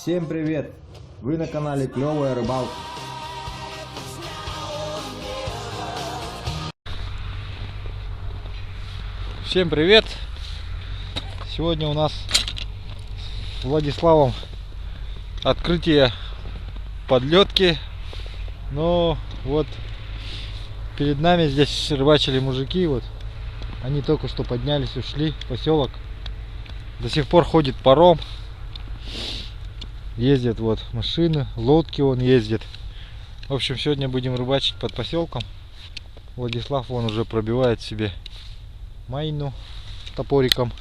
Всем привет! Вы на канале Клевая Рыбалка. Всем привет! Сегодня у нас с Владиславом открытие подлетки. Но вот перед нами здесь рыбачили мужики. Вот они только что поднялись, ушли в поселок. До сих пор ходит паром. Ездят вот машины, лодки он ездит. В общем, сегодня будем рыбачить под поселком. Владислав вон уже пробивает себе майну топориком.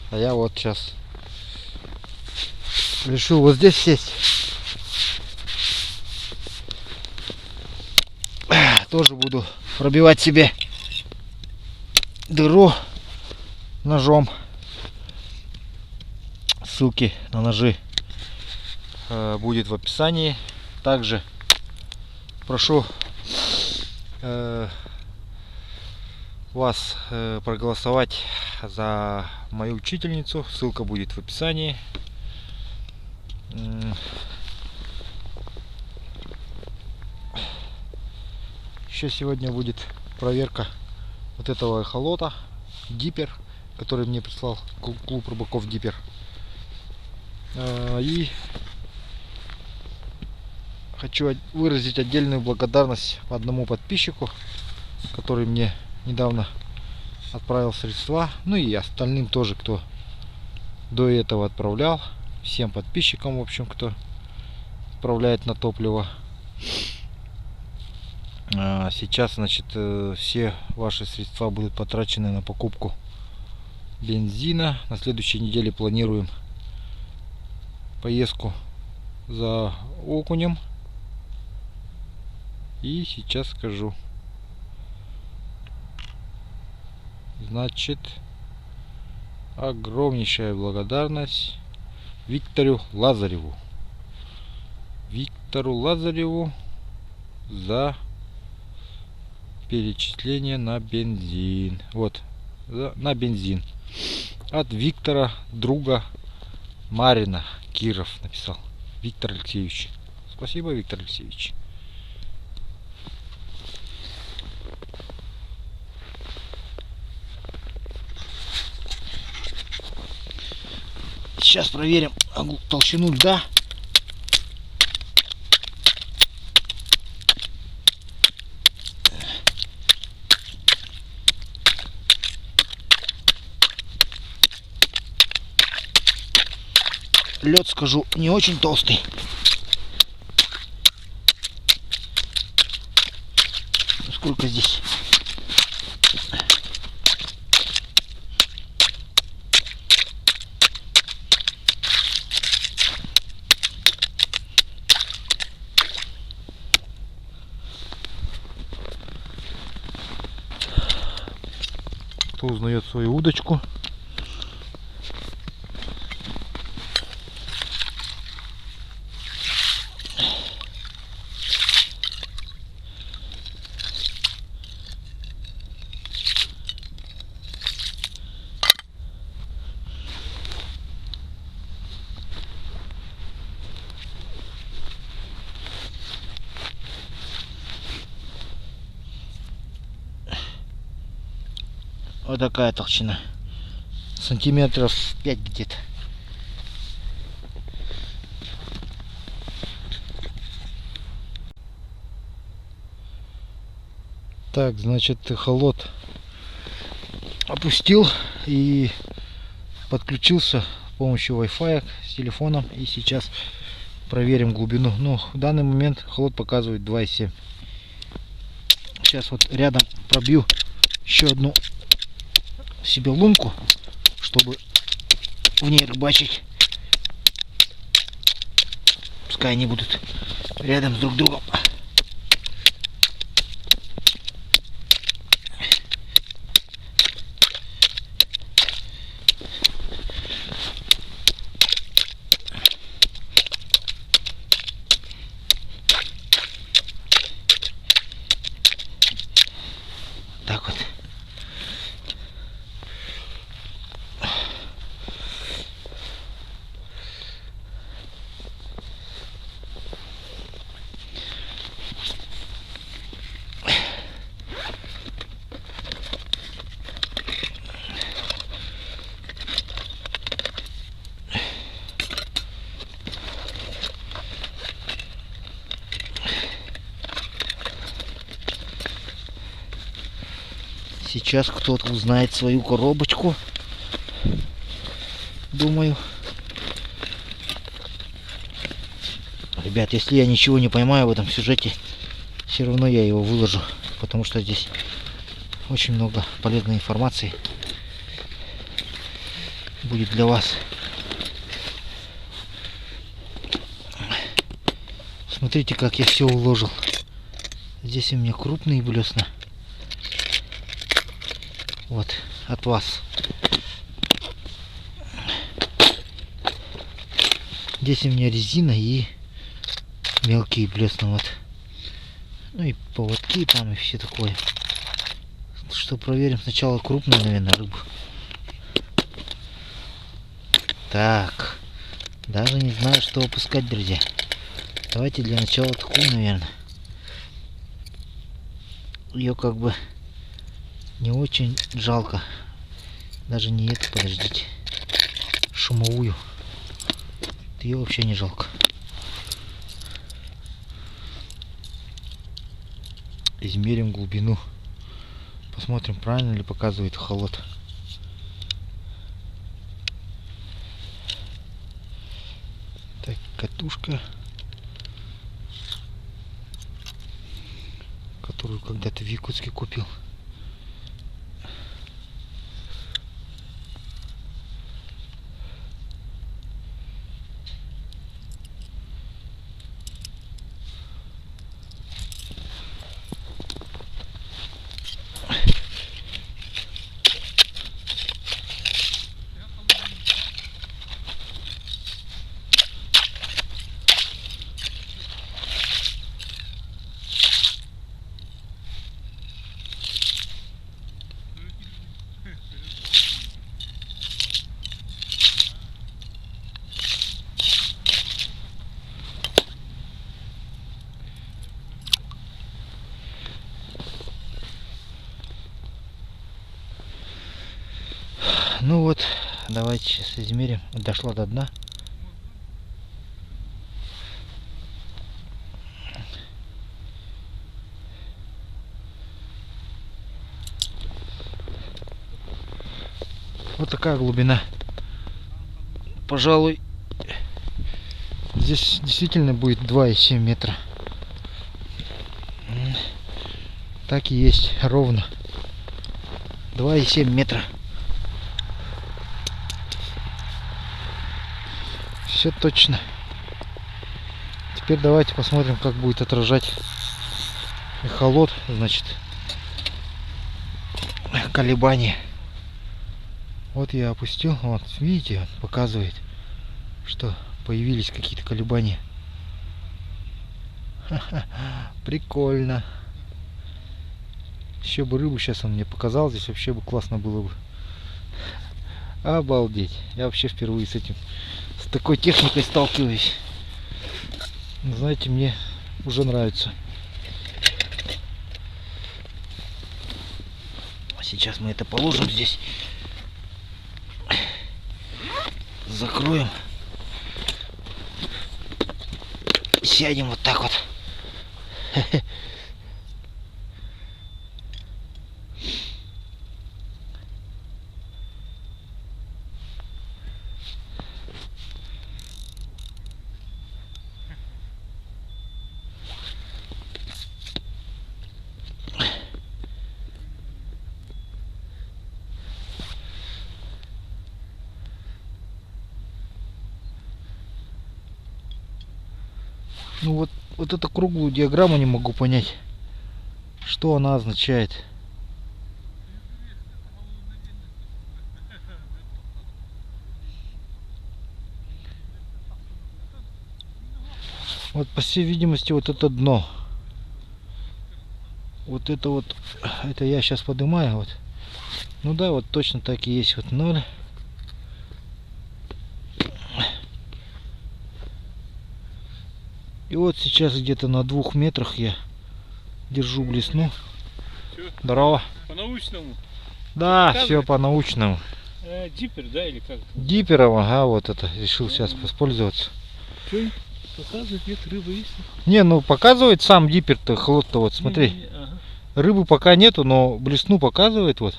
А я вот сейчас решил вот здесь сесть. Тоже буду пробивать себе дыру ножом. Ссылки на ножи будет в описании. Также прошу вас проголосовать за мою учительницу. Ссылка будет в описании. Еще сегодня будет проверка вот этого эхолота Диппер, который мне прислал клуб рыбаков Диппер. И хочу выразить отдельную благодарность одному подписчику, который мне недавно отправил средства. Ну и остальным тоже, кто до этого отправлял. Всем подписчикам, в общем, кто отправляет на топливо. Сейчас, значит, все ваши средства будут потрачены на покупку бензина. На следующей неделе планируем поездку за окунем. И сейчас скажу. Значит, огромнейшая благодарность Виктору Лазареву за перечисление на бензин. Вот, на бензин. От Виктора, друга Марина, Киров написал. Виктор Алексеевич. Спасибо, Виктор Алексеевич. Сейчас проверим толщину льда. Лед, скажу, не очень толстый. Сколько здесь? Кто узнает свою удочку? Вот такая толщина. Сантиметров 5 где-то. Так, значит, эхолот опустил и подключился с помощью Wi-Fi с телефоном. И сейчас проверим глубину. Ну, в данный момент эхолот показывает 2,7. Сейчас вот рядом пробью еще одну себе лунку, чтобы в ней рыбачить. Пускай они будут рядом с друг другом. Так вот. сейчас кто-то узнает свою коробочку. Думаю. Ребят, если я ничего не поймаю в этом сюжете, все равно я его выложу. Потому что здесь очень много полезной информации будет для вас. Смотрите, как я все уложил. Здесь у меня крупные блесна. Вот, от вас. Здесь у меня резина и мелкие блесна. Вот. Ну и поводки там и все такое. Что проверим сначала крупную, наверное, рыбу. Так. Даже не знаю, что опускать, друзья. Давайте для начала такую, наверное. Ее как бы не очень жалко. Даже не эту, подождите. Шумовую. Ее вообще не жалко. Измерим глубину. Посмотрим, правильно ли показывает холод. Так, катушка, которую когда-то в Якутске купил. Ну вот, давайте сейчас измерим. Дошла до дна. Вот такая глубина. Пожалуй, здесь действительно будет 2,7 метра. Так и есть, ровно 2,7 метра. Все точно. Теперь давайте посмотрим, как будет отражать эхолот, значит, колебания. Вот я опустил, вот видите, он показывает, что появились какие-то колебания. Прикольно. Еще бы рыбу сейчас он мне показал, здесь вообще бы классно было бы. Обалдеть. Я вообще впервые с такой техникой сталкиваюсь. Знаете, мне уже нравится. Сейчас мы это положим здесь. Закроем. Сядем вот так вот. Ну вот эту круглую диаграмму не могу понять, что она означает. Вот по всей видимости вот это дно. Вот, это я сейчас поднимаю вот. Ну да, вот точно так и есть вот 0. И вот сейчас где-то на 2 метрах я держу блесну. Всё? Здорово. По-научному? Да, Показывает? все по-научному. Диппер, да, или как? Дипером, ага, вот это решил сейчас воспользоваться. Что показывает, нет рыбы есть? Не, ну показывает сам дипер-то, холод-то, вот смотри. Ага. Рыбы пока нету, но блесну показывает вот.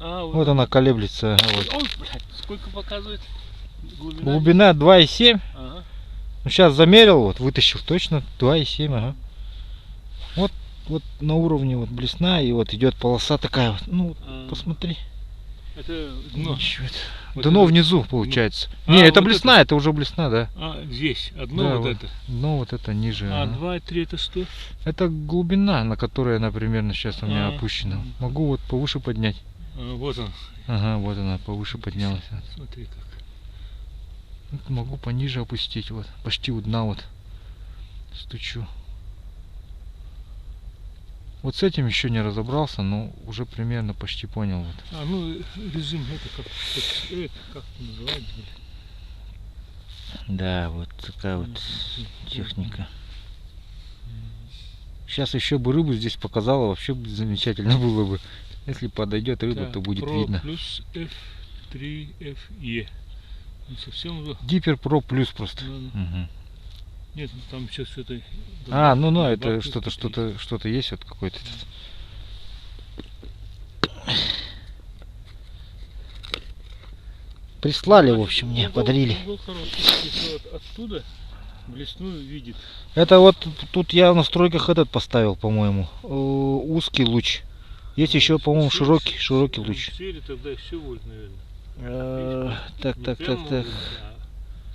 А, Вот она колеблется. Вот. Ой, блядь, сколько показывает? Глубина? Глубина 2,7. Ага. Ну, сейчас замерил, вот вытащил точно 2,7. Ага. Вот на уровне вот блесна и вот идет полоса такая вот. Ну, А. посмотри. Это дно. Ничего это. Вот Дно это- внизу получается. А, Не, это вот блесна, это уже блесна, да. А, здесь. Одно Да, вот вот. это. Дно вот это ниже. А, ага. 2 и 3 это что? Это глубина, на которой она примерно сейчас у меня А. опущена. Могу вот повыше поднять. А, вот он. Ага, вот она повыше поднялась. Смотри как. Вот могу пониже опустить, вот. Почти у дна вот. Стучу. Вот с этим еще не разобрался, но уже примерно почти понял. Вот. А, ну режим это как это называется? Да, вот такая вот техника. Сейчас еще бы рыбу здесь показала, вообще бы замечательно было бы. Если подойдет рыба, то будет Pro видно. плюс F3FE. Ну, совсем уже. Дипер Pro плюс просто. Ну, Мгм. нет, ну, там сейчас что-то. А, ну это добавки что-то, какие-то. что-то есть вот какой-то. Прислали, в общем, мне Угол- подарили. угол хороший. Если вот оттуда блесну видит. Это вот тут я в настройках этот поставил, по-моему. Узкий луч. Есть Ну, еще, по-моему, в широкий в луч. сфере тогда все будет, наверное. Так, Не так, прямо так, так. будет,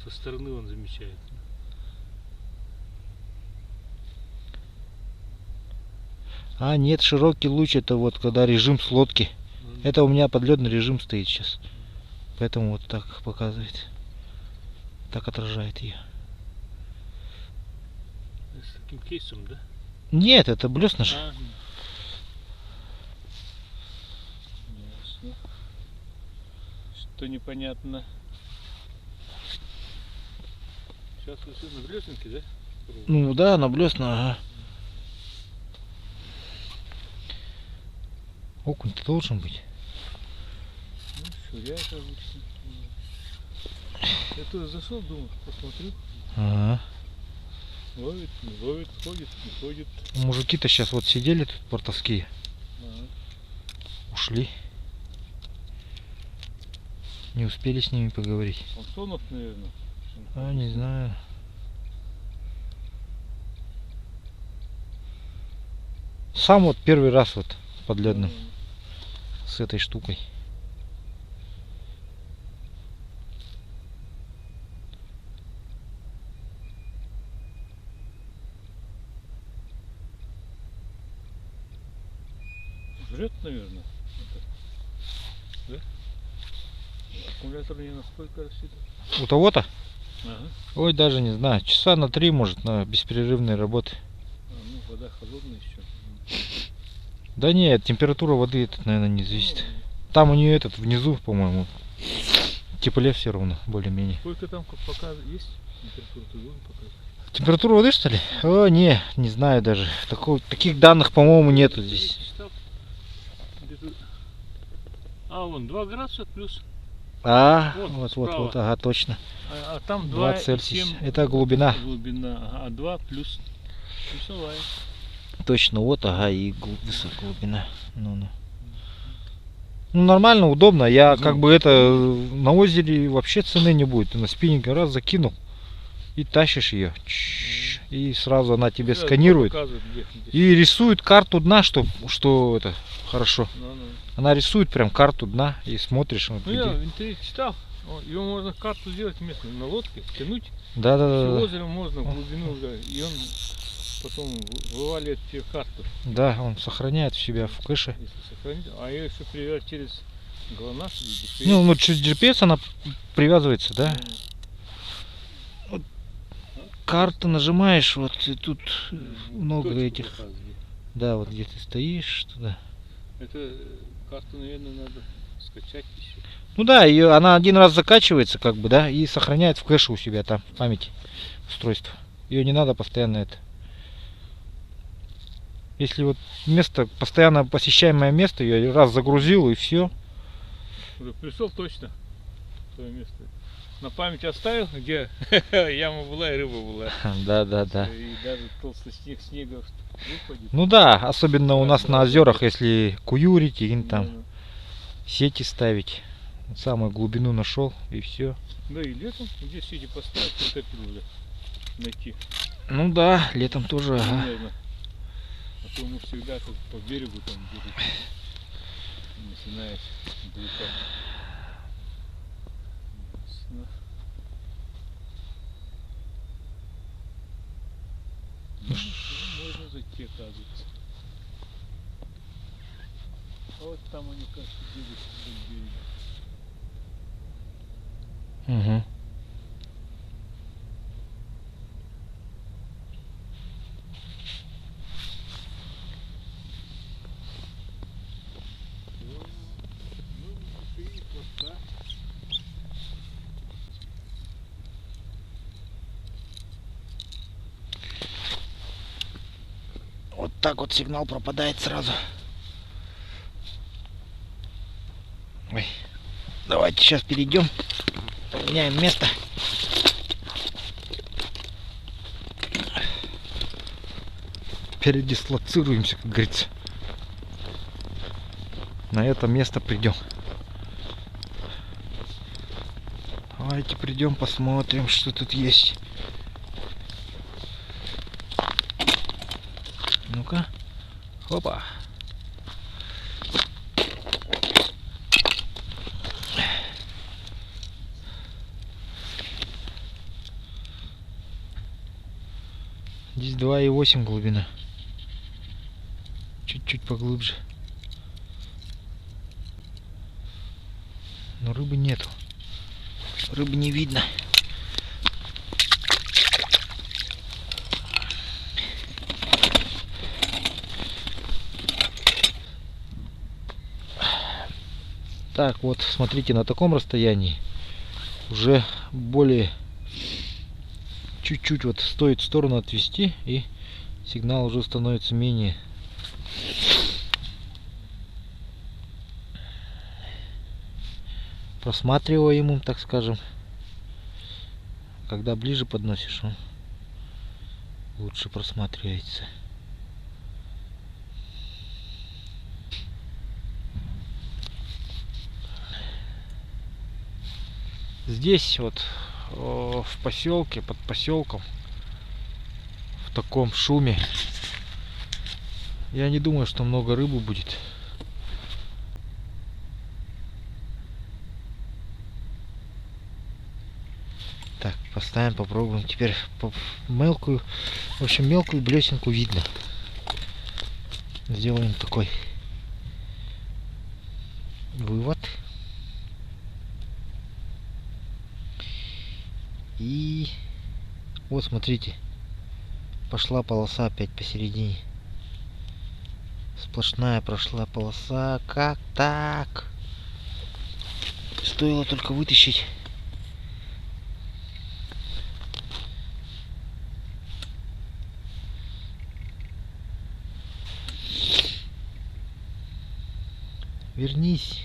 а со стороны он замечает. А, нет, широкий луч это вот когда режим с лодки. Ну, Это у меня подледный режим стоит сейчас. Поэтому вот так показывает. Так отражает ее. с таким кейсом, да? Нет, это блесна же. А, ясно. Что непонятно. Сейчас вы все на блесенке, да? Ну да, на блесна, ага. Окунь-то должен быть. Ну, шуряет обычно. Я туда зашел, думал, посмотрю. Ага. Ловит, не ловит, ходит, не ходит. Мужики-то сейчас вот сидели тут портовские. Ага. Ушли. Не успели с ними поговорить. Антонов, наверное. А, не знаю. Сам вот первый раз вот подледным с этой штукой. Жрет, наверное. Это. Да? Аккумулятор не насколько рассчитан. У того-то? Ага. Ой, даже не знаю. Часа на 3 может на беспрерывной работы. А, ну вода холодная еще. Да нет, температура воды это, наверное, не зависит. Там у нее этот внизу, по-моему, теплее все равно, более-менее. Сколько там как показывает? Есть температура? Ты должен показывать? Температура воды, что ли? О, не знаю даже. Таких данных, по-моему, нету здесь. Читал. Где-то- А, вон 2 градуса плюс. А, Вот, вот, справа. ага, точно. А там 2 2 Цельсия. Это глубина. глубина. Ага, а 2 плюс плюсовая. Точно, вот, ага, и глубина. Ну. Ну, нормально, удобно. Я Ну. как бы это на озере вообще цены не будет. Ты на спиннинге раз закинул и тащишь ее. И сразу она тебе Сразу сканирует. показывает, где. И рисует карту дна, что это хорошо. Ну. Она рисует прям карту дна и смотришь. Вот Ну где. я в интернете читал. Его можно карту сделать местную на лодке, тянуть. Да. Все озеро можно в глубину уже. И он потом вываливает тебе карту. Да, он сохраняет в себя в кэше. Если сохранить. А ее еще привязать через ГЛОНАСС или GPS. Ну, через GPS она привязывается, да? Карту нажимаешь, вот и тут много Точку этих. показывает. Да, вот где ты стоишь, туда. Это карту, наверное, надо скачать еще. Ну да, она один раз закачивается, как бы, да, и сохраняет в кэше у себя там, в памяти устройства. Ее не надо постоянно это. Если вот место, постоянно посещаемое место, ее раз загрузил и все. Уже пришел точно в свое место. На память оставил, где яма была и рыба была. Да. И даже толстый снега выпадет. Ну да, особенно у нас на озерах, если куюрить и там Наверно. сети ставить. Самую глубину нашел и все. Да и летом, где сети поставить, притопил уже найти. Ну да, летом тоже. Ага. Наверное. А то мы всегда тут по берегу там где-то начинает далеко. Ясно. Ну, можно зайти, оказывается. А вот там они, кажется, бегают вдоль берега. Угу. Ну, 4 хвоста. Вот так вот сигнал пропадает сразу. Ой. Давайте сейчас перейдем. Поменяем место. Передислоцируемся, как говорится. На это место придем. Давайте придем, посмотрим, что тут есть. Ну-ка. Опа. Здесь 2,8 глубина. Чуть-чуть поглубже. Но рыбы нету. Рыбы не видно. Так, вот, смотрите, на таком расстоянии уже более чуть-чуть вот стоит в сторону отвести, и сигнал уже становится менее просматриваемым, так скажем. Когда ближе подносишь, он лучше просматривается. Здесь вот в поселке, под поселком, в таком шуме, я не думаю, что много рыбы будет. Так, поставим, попробуем. Теперь мелкую, в общем, мелкую блесенку видно. Сделаем такой вывод. И вот смотрите, пошла полоса опять посередине. Сплошная прошла полоса. Как так? Стоило только вытащить. Вернись.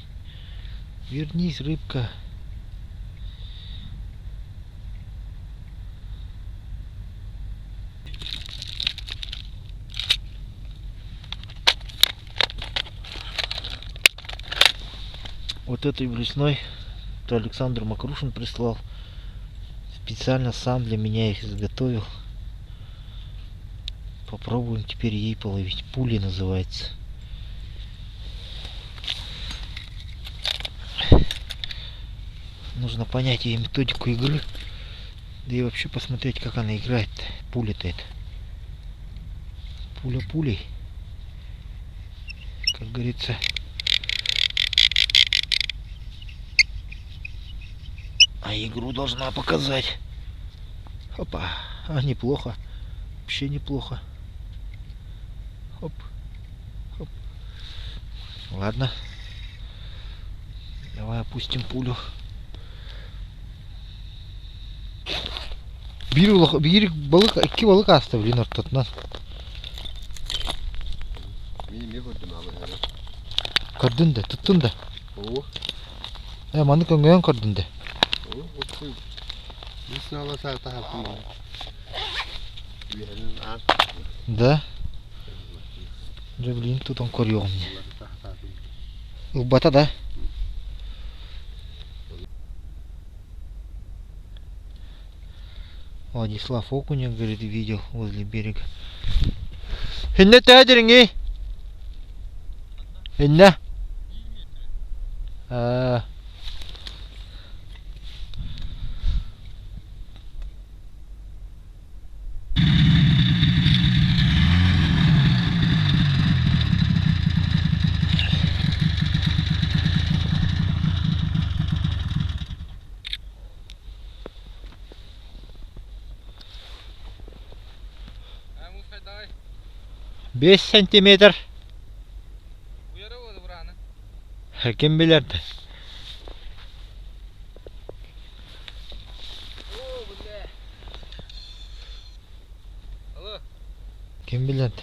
Вернись, рыбка. Вот этой блесной то Александр Макрушин прислал. Специально сам для меня их изготовил. Попробуем теперь ей половить. Пули называется. Нужно понять ей методику игры. Да и вообще посмотреть, как она играет. Пуля-то это. Пуля пулей. Как говорится. А игру должна показать. Опа. А, неплохо. Вообще неплохо. Оп. Оп. Ладно. Давай опустим пулю. Bir balık, iki balık astı Linor tutmaz. Benim gördüm abi. Gördün de, tuttun da. Oo. Mandık öngeyen gördün de. Oo, okuyum. Nasıl alasa tahapım. Bir yerin an. Да. Джавелин, тут он курил мне. Лбата, да? Владислав окуня, говорит, видел возле берега. Инна тадеринги? Инна? Beş сантиметр. Kim bilerdi? Kim bilerdi?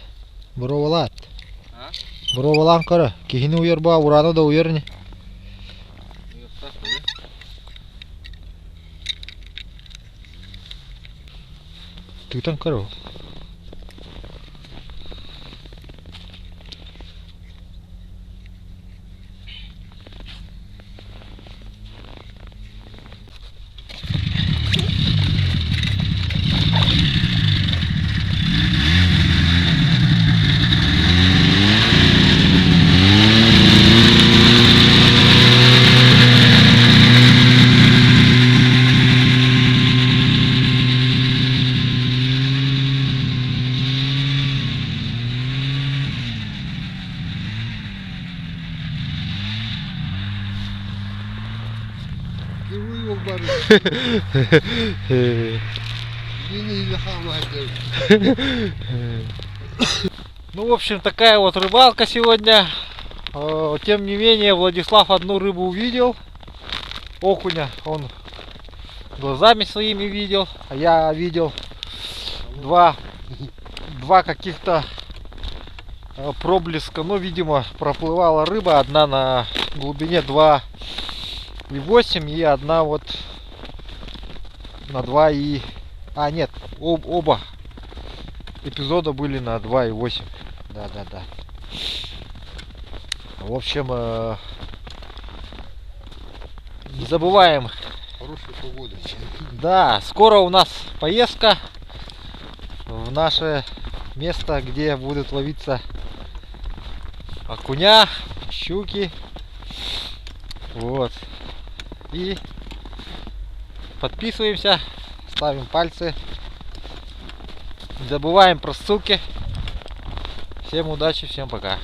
Buralar. Buralar kara. Kihini uyar ba, urano da uyar ne? Tutan karo. Ну, в общем, такая вот рыбалка сегодня. Тем не менее, Владислав одну рыбу увидел. Окуня он глазами своими видел. А я видел два каких-то проблеска. Ну, видимо, проплывала рыба. Одна на глубине 2,8 и одна вот на 2 и... А, нет, оба эпизода были на 2,8. Да. В общем, не забываем. Хорошая погода. Да, скоро у нас поездка в наше место, где будут ловиться окуня, щуки. Вот. И подписываемся, ставим пальцы. Не забываем про ссылки. Всем удачи, всем пока.